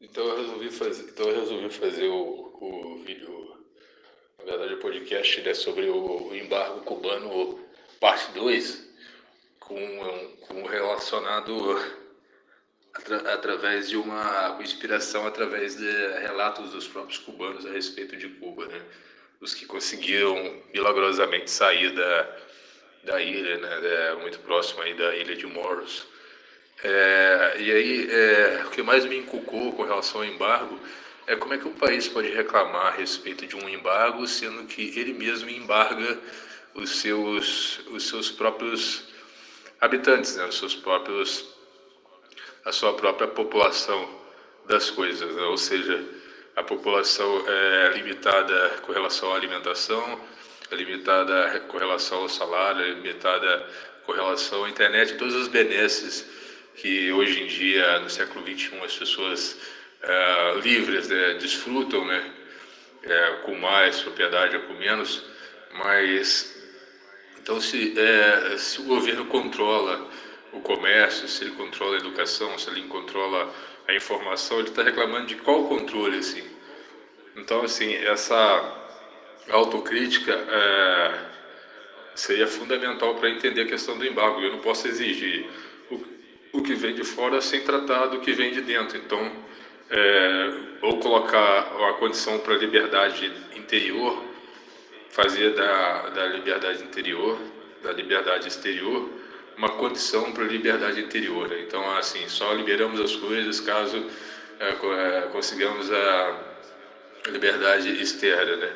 Então eu resolvi fazer o vídeo, na verdade o podcast, né, sobre o embargo cubano parte 2 com relacionado através de uma inspiração através de relatos dos próprios cubanos a respeito de Cuba, né? Os que conseguiram milagrosamente sair da ilha, né, muito próximo aí da ilha de Moros. E aí, o que mais me encucou com relação ao embargo é como é que um país pode reclamar a respeito de um embargo, sendo que ele mesmo embarga os seus próprios habitantes, né, a sua própria população das coisas, né? Ou seja, a população é limitada com relação à alimentação, é limitada com relação ao salário, é limitada com relação à internet, todas as benesses que hoje em dia, no século XXI, as pessoas livres, né, desfrutam, né, com mais propriedade ou com menos, mas então, se o governo controla o comércio, se ele controla a educação, se ele controla a informação, ele está reclamando de qual controle, assim? Então, assim, essa autocrítica seria fundamental para entender a questão do embargo. Eu não posso exigir o que vem de fora sem tratar do que vem de dentro. Então, ou colocar uma condição para a liberdade interior, fazer da liberdade interior, da liberdade exterior, uma condição para a liberdade interior, né? Então, assim, só liberamos as coisas caso consigamos a liberdade externa, né?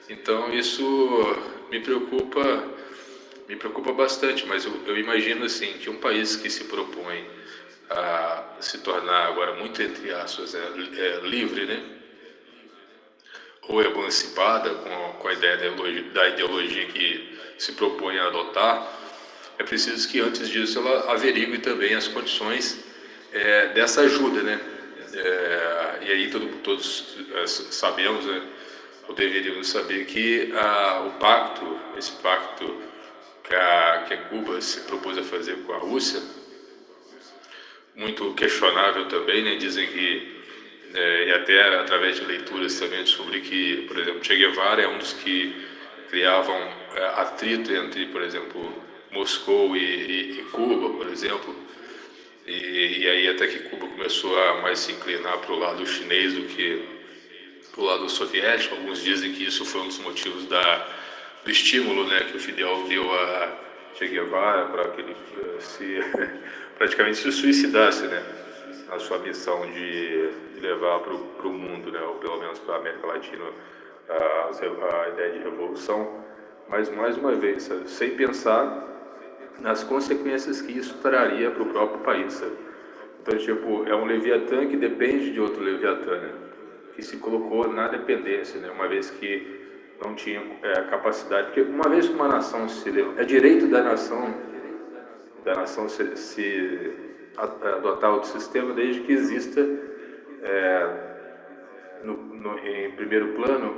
Então, isso me preocupa, me preocupa bastante, mas eu imagino assim que um país que se propõe a se tornar agora muito entre aspas livre, né? Ou emancipada com a ideia da ideologia que se propõe a adotar, é preciso que antes disso ela averigue também as condições dessa ajuda, né? E aí todos sabemos, né, ou deveríamos saber que esse pacto que a Cuba se propôs a fazer com a Rússia, muito questionável também, né? Dizem que e até através de leituras também descobri que, por exemplo, Che Guevara é um dos que criavam atrito entre, por exemplo, Moscou e Cuba, por exemplo, e aí até que Cuba começou a mais se inclinar para o lado chinês do que para o lado soviético. Alguns dizem que isso foi um dos motivos do estímulo, né, que o Fidel deu a Che Guevara para que ele praticamente se suicidasse, né, na sua missão de levar para o mundo, né, ou pelo menos para a América Latina, a ideia de revolução, mas mais uma vez, sabe, sem pensar nas consequências que isso traria para o próprio país, sabe? Então, tipo, é um Leviatã que depende de outro Leviatã, né, que se colocou na dependência, né, uma vez que não tinha capacidade, porque uma vez que uma nação é direito da nação se adotar outro sistema, desde que exista em primeiro plano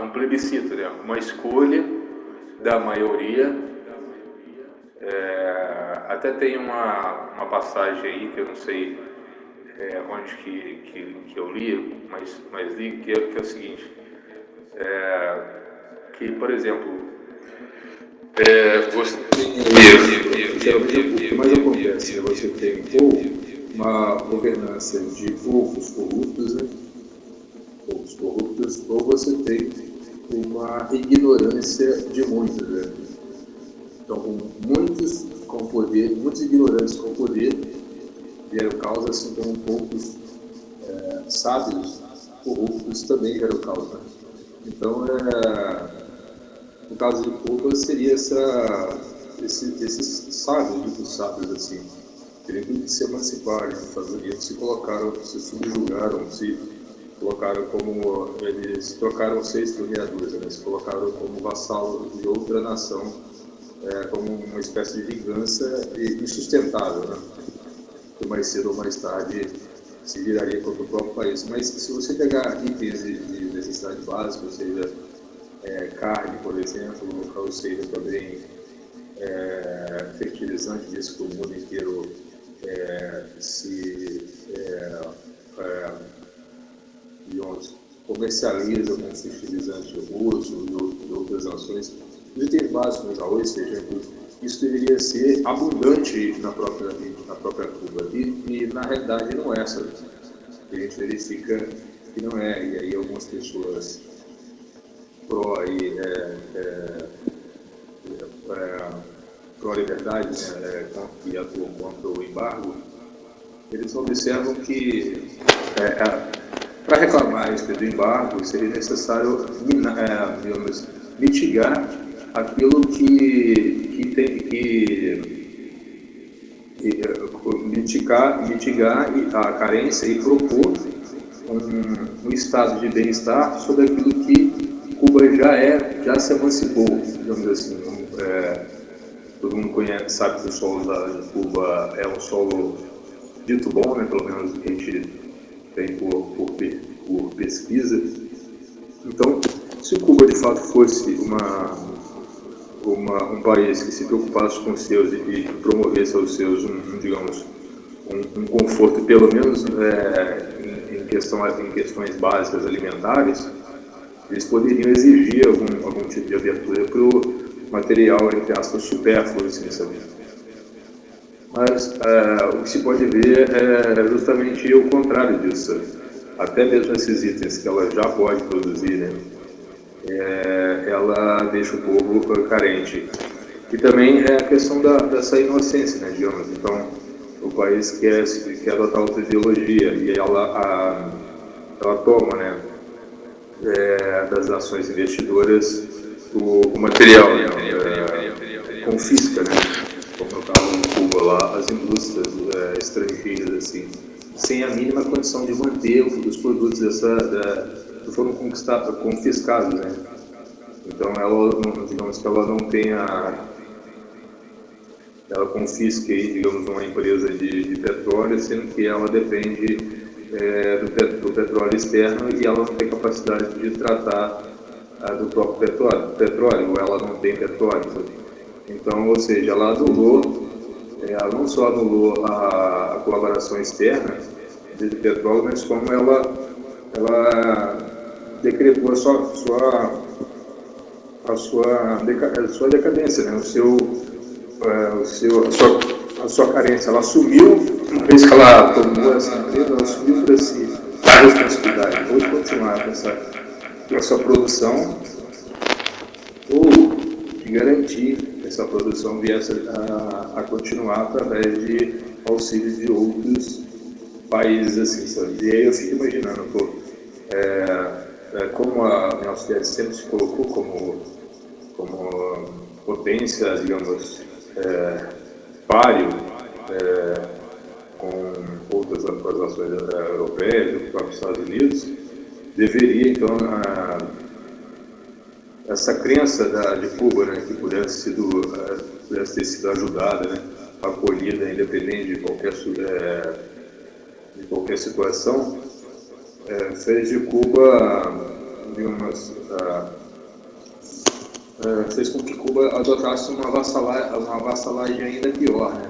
um plebiscito, né? Uma escolha da maioria. Até tem uma passagem aí que eu não sei onde que eu li, mas li que é o seguinte, que, por exemplo, você tem geralmente o que mais acontece é você tem ou uma governança de poucos corruptos, né? Poucos corruptos, ou você tem uma ignorância de muitos, né? Então, muitos com poder, muitos ignorantes com poder geram causa, assim como poucos sábios corruptos também geram causa, né? Então, no caso de Cuba, seria esses sábios, muitos sábios, assim, teriam que se emanciparem. Os Estados Unidos se colocaram, se subjugaram, se colocaram como, eles trocaram 6 dominadores, né? Se colocaram como vassalo de outra nação, como uma espécie de vingança insustentável, né? Que mais cedo ou mais tarde se viraria contra o próprio país. Mas se você pegar itens de necessidade básica, ou seja, carne, por exemplo, ou seja, também fertilizante, disso que o mundo inteiro comercializa com fertilizante russo e outras ações, os itens básicos, arroz, feijão, isso deveria ser abundante na própria Cuba. E na realidade não é, sabe? A gente verifica que não é. E aí algumas pessoas pró-liberdade, né, que atuam contra o embargo, eles observam que para reclamar a respeito do embargo seria necessário mitigar aquilo mitigar a carência e propor um estado de bem-estar sobre aquilo que Cuba já se emancipou, digamos assim. Todo mundo sabe que o solo de Cuba é um solo dito bom, né, pelo menos o que a gente tem por pesquisa. Então, se Cuba de fato fosse um país que se preocupasse com os seus e promovesse aos seus, digamos, um conforto, pelo menos em questões básicas alimentares, eles poderiam exigir algum tipo de abertura para o material, entre aspas, supérfluo, assim, sabe? Mas o que se pode ver é justamente o contrário disso, sabe? Até mesmo esses itens que ela já pode produzir, né? Ela deixa o povo carente. E também é a questão dessa inocência, né, digamos. Então, o país quer adotar outra ideologia e ela toma, né, das nações investidoras o material, né, confisca, né, como no caso de Cuba lá, as indústrias estrangeiras, assim, sem a mínima condição de manter os produtos que foram confiscados, né. Então, digamos que ela não tenha, ela confisque, digamos, uma empresa de petróleo, sendo que ela depende do petróleo externo e ela não tem capacidade de tratar do próprio petróleo, ou ela não tem petróleo. Então, ou seja, ela não só anulou a colaboração externa de petróleo, mas como ela decretou a sua decadência, né? A sua carência. Ela assumiu, uma vez que ela tomou essa empresa, ela assumiu para si a responsabilidade ou de continuar com essa produção ou de garantir que essa produção viesse a continuar através de auxílios de outros países, assim, sabe? E aí eu fico imaginando, como a União Soviética sempre se colocou como potência, digamos, páreo com outras organizações europeias, os próprios Estados Unidos, deveria, então, essa crença de Cuba, né, que pudesse ter sido ajudada, né, acolhida, independente de qualquer situação, fez de Cuba, digamos, fez com que Cuba adotasse uma vassalagem ainda pior, né?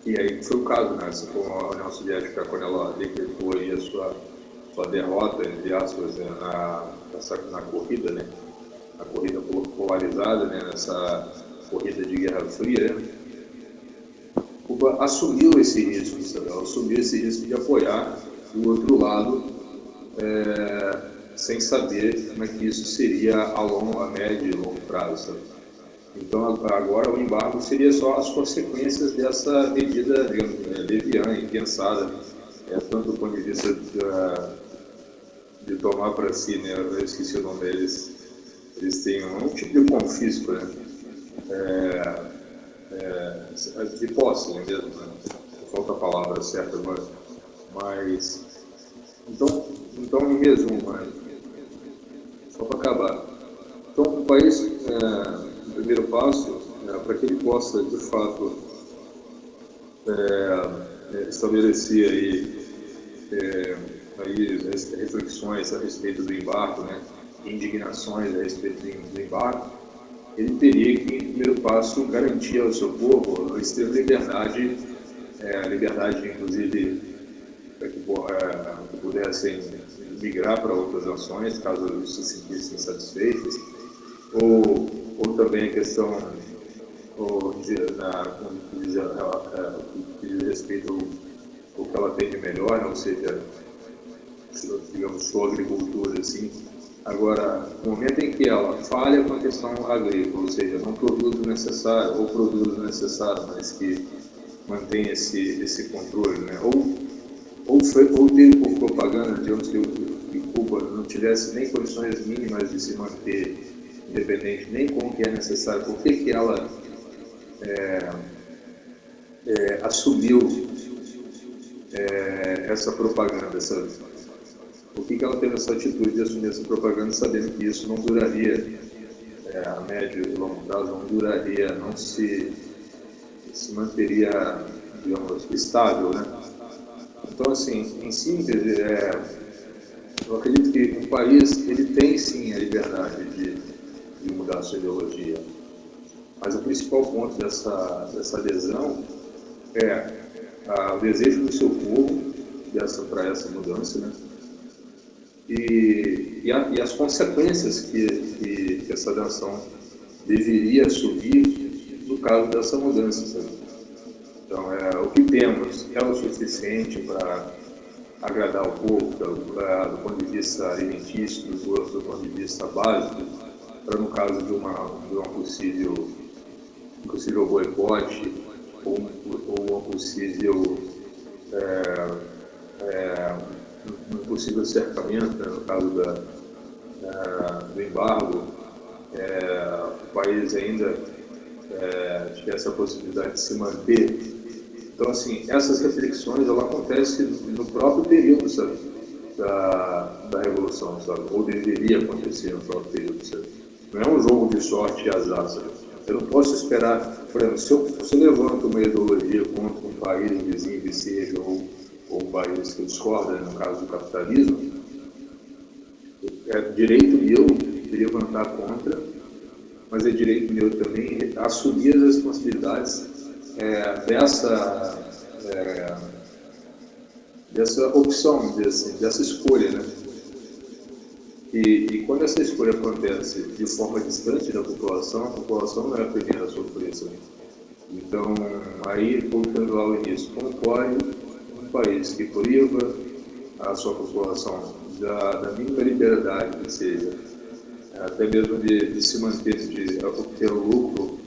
E aí foi o caso, né? A União Soviética, quando ela decretou aí a sua derrota, entre aspas, na corrida, né? A corrida polarizada, né? Nessa corrida de Guerra Fria, né? Cuba assumiu esse risco, sabe? Ela assumiu esse risco de apoiar o outro lado, sem saber como é que isso seria a médio e longo prazo, sabe? Então, agora o embargo seria só as consequências dessa medida, digamos, leviana e pensada, tanto do ponto de vista de tomar para si, né? Eu esqueci o nome deles. Eles têm um tipo de confisco, né? De posse, né, mesmo, né? Falta a palavra certa agora. Mas, então em resumo, né? Só para acabar. Então, o país, o primeiro passo, para que ele possa, de fato, estabelecer aí reflexões a respeito do embargo, né? Indignações a respeito do embargo, ele teria que, em primeiro passo, garantir ao seu povo a extrema liberdade, inclusive que pudessem migrar para outras nações, caso eles se sentissem satisfeitos, ou também a questão no que diz respeito ao que ela tem de melhor, né? Ou seja, digamos, sua agricultura, assim. Agora, no momento em que ela falha com a questão agrícola, ou seja, não produz o necessário, ou produz o necessário, mas que mantém esse controle, né? Ou teve por propaganda, digamos, que Cuba não tivesse nem condições mínimas de se manter independente, nem com o que é necessário, por que ela assumiu essa propaganda, por que ela teve essa atitude de assumir essa propaganda, sabendo que isso não duraria, a médio e longo prazo, não duraria, não se manteria, digamos, estável, né? Então, assim, em síntese, eu acredito que um país, ele tem sim a liberdade de mudar a sua ideologia, mas o principal ponto dessa adesão é o desejo do seu povo para essa mudança, né? E as consequências que essa nação deveria assumir no caso dessa mudança, sabe? Então, o que temos é o suficiente para agradar o povo, do ponto de vista alimentício, do ponto de vista básico, para no caso de uma possível boicote ou uma possível um possível cercamento, né, no caso do embargo, o país ainda tiver essa possibilidade de se manter. Então, assim, essas reflexões elas acontecem no próprio período, sabe, da Revolução, sabe? Ou deveria acontecer no próprio período, sabe? Não é um jogo de sorte e azar, sabe? Eu não posso esperar, por exemplo, se eu levanto uma ideologia contra um país vizinho que seja, ou um país que discorda, né, no caso do capitalismo, é direito meu de levantar contra, mas é direito meu também assumir as responsabilidades dessa opção, dessa escolha, né? E quando essa escolha acontece de forma distante da população, a população não é a primeira a sofrer isso. Então, aí, voltando ao início, como pode um país que priva a sua população da mínima liberdade, que seja, até mesmo de se manter, de obter o lucro,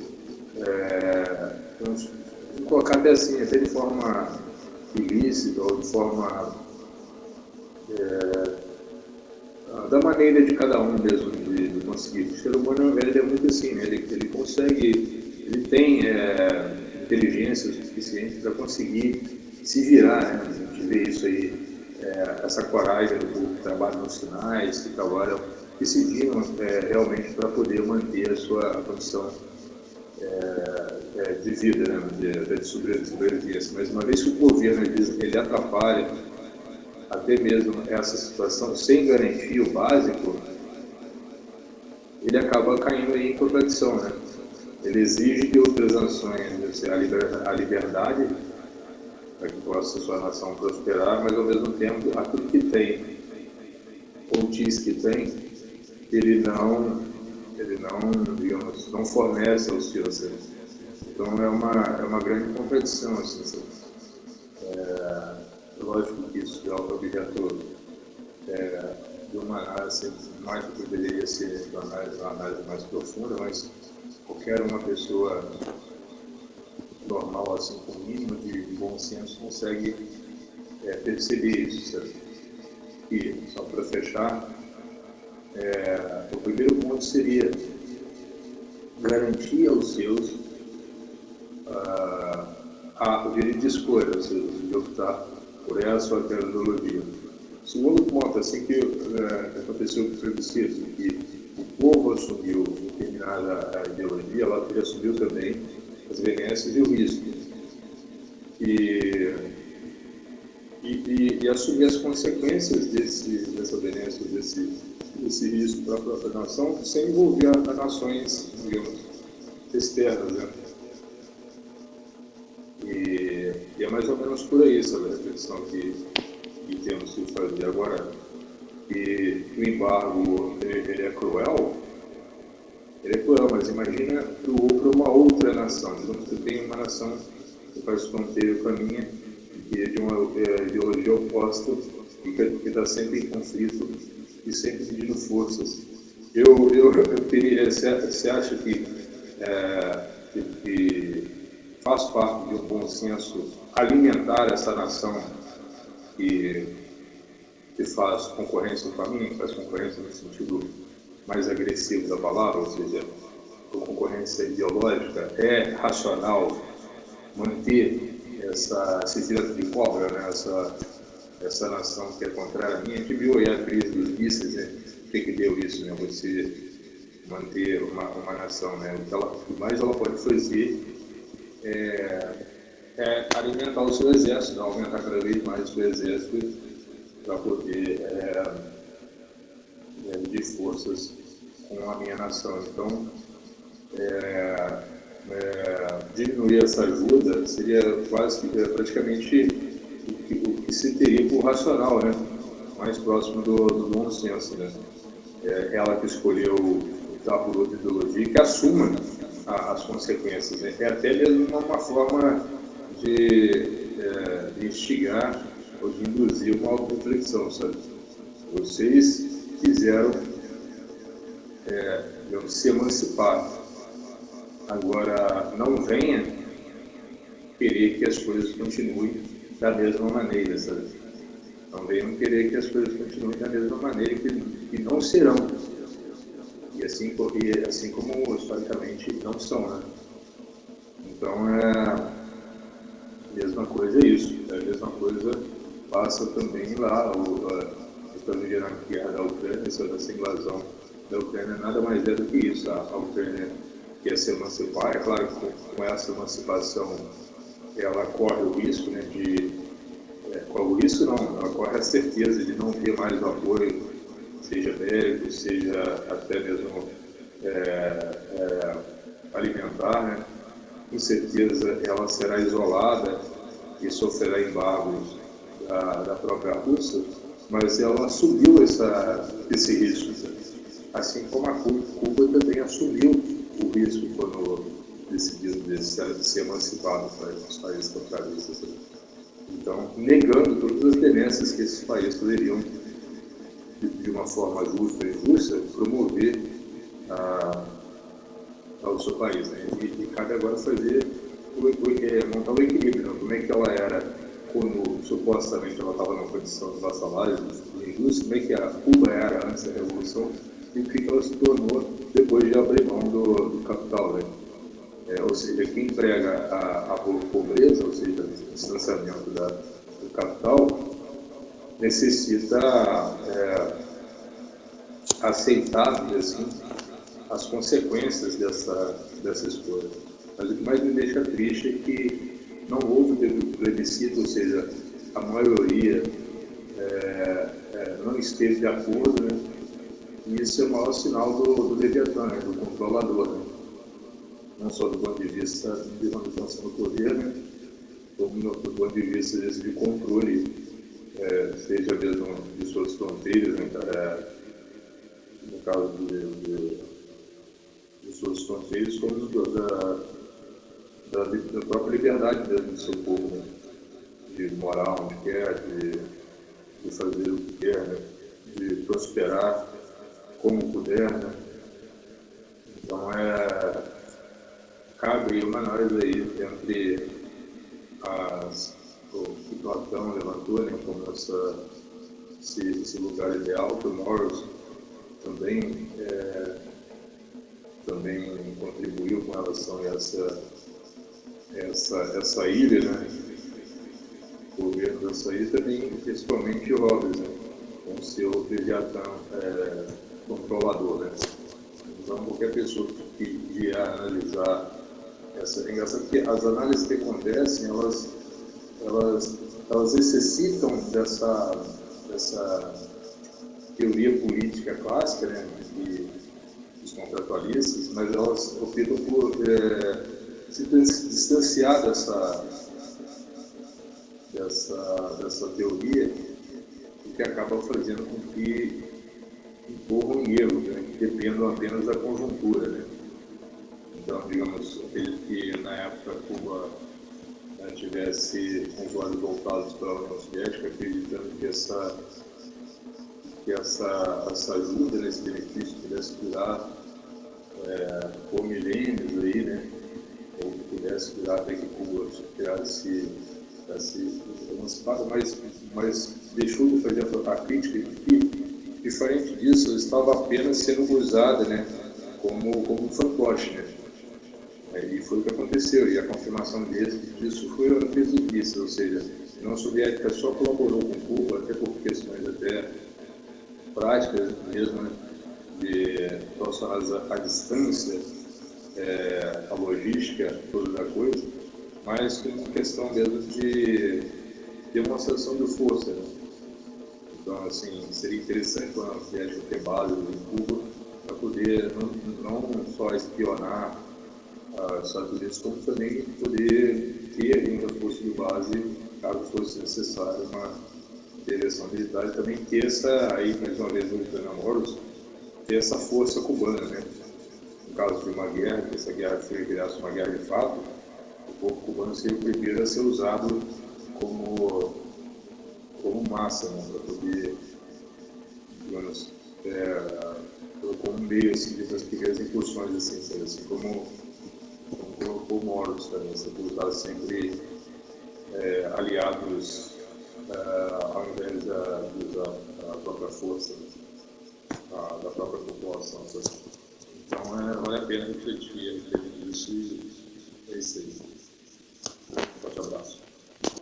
vamos colocar até assim, até de forma ilícita ou de forma da maneira de cada um mesmo de conseguir. O ser humano ele é muito assim, né? Ele consegue, ele tem inteligência suficiente para conseguir se virar, né? A gente vê isso aí, essa coragem do povo que trabalha nos sinais, que trabalham, que se viram realmente para poder manter a sua condição de vida, né? de sobrevivência. Mas uma vez que o governo ele atrapalha até mesmo essa situação sem garantir o básico, ele acaba caindo aí em contradição, né? Ele exige que outras nações a liberdade para que possa sua nação prosperar, mas ao mesmo tempo aquilo que tem ou diz que tem, ele não digamos, não fornece aos seus. Então é uma grande contradição, assim. Lógico que isso é um objeto de uma análise mais do que deveria ser uma análise mais profunda, mas qualquer uma pessoa normal, assim, com o mínimo de bom senso, consegue perceber isso, certo? E, só para fechar, o primeiro ponto seria garantir aos seus o direito de escolha, ou seja, de optar por essa ou aquela ideologia. Segundo ponto, assim que aconteceu com o plebiscito, que o povo assumiu determinada ideologia, ela assumiu também as benesses e o risco. E assumir as consequências dessa benesse, desse risco para a própria nação, sem envolver as nações, digamos, externas, né? E é mais ou menos por aí essa reflexão que que temos que fazer agora, que o embargo ele é cruel, mas imagina para uma outra nação. Então, você tem uma nação que faz fronteira com a minha, que é de uma ideologia oposta, e que está sempre em conflito e sempre pedindo forças. Você acha que faz parte de um bom senso alimentar essa nação que faz concorrência com a minha, que faz concorrência no sentido mais agressivo da palavra, ou seja, a concorrência ideológica? É racional manter esse direto de cobra, né? essa nação que é contrária a mim? A gente viu aí a crise dos mísseis, né? O que deu isso, né? Você manter uma nação, né? O que mais ela pode fazer é alimentar o seu exército, né? Aumentar cada vez mais o seu exército para poder medir forças com a minha nação. Então, diminuir essa ajuda seria quase que praticamente o que se teria por racional, né? Mais próximo do bom senso, né? Ela que escolheu optar por outra ideologia, que assuma as consequências, né? É até mesmo uma forma de instigar ou de induzir uma auto-reflexão, sabe? Vocês quiseram se emancipar. Agora, não venha querer que as coisas continuem da mesma maneira, sabe? Não venham querer que as coisas continuem da mesma maneira, que não serão. E assim como historicamente não são, né? Então, a mesma coisa é isso. A mesma coisa passa também lá, está vivendo a guerra da Ucrânia, essa invasão da Ucrânia nada mais é do que isso. A Ucrânia quer se emancipar. É claro que com essa emancipação ela corre o risco, né, corre o risco não, ela corre a certeza de não ter mais o apoio, seja bélico, seja até mesmo alimentar, né? Com certeza ela será isolada e sofrerá embargos da própria Rússia, mas ela assumiu esse risco, assim como a Cuba também assumiu o risco quando decidiu se emancipar dos países capitalistas. Então, negando todas as benesses que esses países poderiam, de uma forma justa e injusta, promover ao seu país, né? E cabe agora fazer montar o equilíbrio, né? Como é que ela era quando supostamente ela estava numa condição de vassalagem, de injusta, como é que a Cuba era antes da Revolução e o que ela se tornou depois de abrir mão do capital, né? Ou seja, quem prega a pobreza, ou seja, o distanciamento do capital, necessita aceitar, assim, as consequências dessa escolha. Mas o que mais me deixa triste é que não houve plebiscito, ou seja, a maioria não esteve de acordo, né? E isso é o maior sinal do Leviatã, né? Do controlador, né? Não só do ponto de vista de manutenção do poder, né? Como do ponto de vista de controle, seja mesmo de suas fronteiras, né? No caso de suas fronteiras, como da própria liberdade mesmo do seu povo, né? De morar onde quer, de fazer o que quer, né? De prosperar como puder, né? Então, cabe uma análise aí entre o que Platão levantou, né, como esse lugar ideal, que o Morris também contribuiu com relação a essa ilha, né? O governo dessa ilha também, principalmente o Roberts, né? Com o seu Leviatã controlador, né? Então, qualquer pessoa que vier analisar é engraçado que as análises que acontecem, elas necessitam dessa teoria política clássica, né, dos contratualistas, mas elas optam por se distanciar dessa teoria que acaba fazendo com que incorram em erros, né, que dependam apenas da conjuntura, né. Então, digamos, aquele que na época Cuba, né, tivesse com os olhos voltados para a União Soviética, acreditando que essa ajuda, né, esse benefício pudesse durar por milênios aí, né, ou que pudesse durar até que Cuba criasse emancipado, mas deixou de fazer a crítica de que, diferente disso, estava apenas sendo usada, né, como um fantoche, né. E foi o que aconteceu, e a confirmação disso foi a presidência, ou seja, a União Soviética só colaborou com Cuba, até por questões até práticas mesmo, né, relacionadas à distância, a logística, toda a coisa, mas com uma questão mesmo de demonstração de força, né? Então, assim, seria interessante para a União Soviética ter base em Cuba para poder não só espionar os Estados Unidos, como também poder ter um reforço de base, caso fosse necessário uma intervenção militar, e também ter aí mais uma vez voltando a Moros, ter essa força cubana, né? No caso de uma guerra, que essa guerra virasse uma guerra de fato, o povo cubano seria o primeiro a ser usado como massa, né? Para poder, digamos, como meio assim, das primeiras incursões, assim como colocou Moros também, sempre usar sempre aliados ao invés de usar a própria força da própria população. Então, vale a pena refletir a respeito disso, e é isso aí.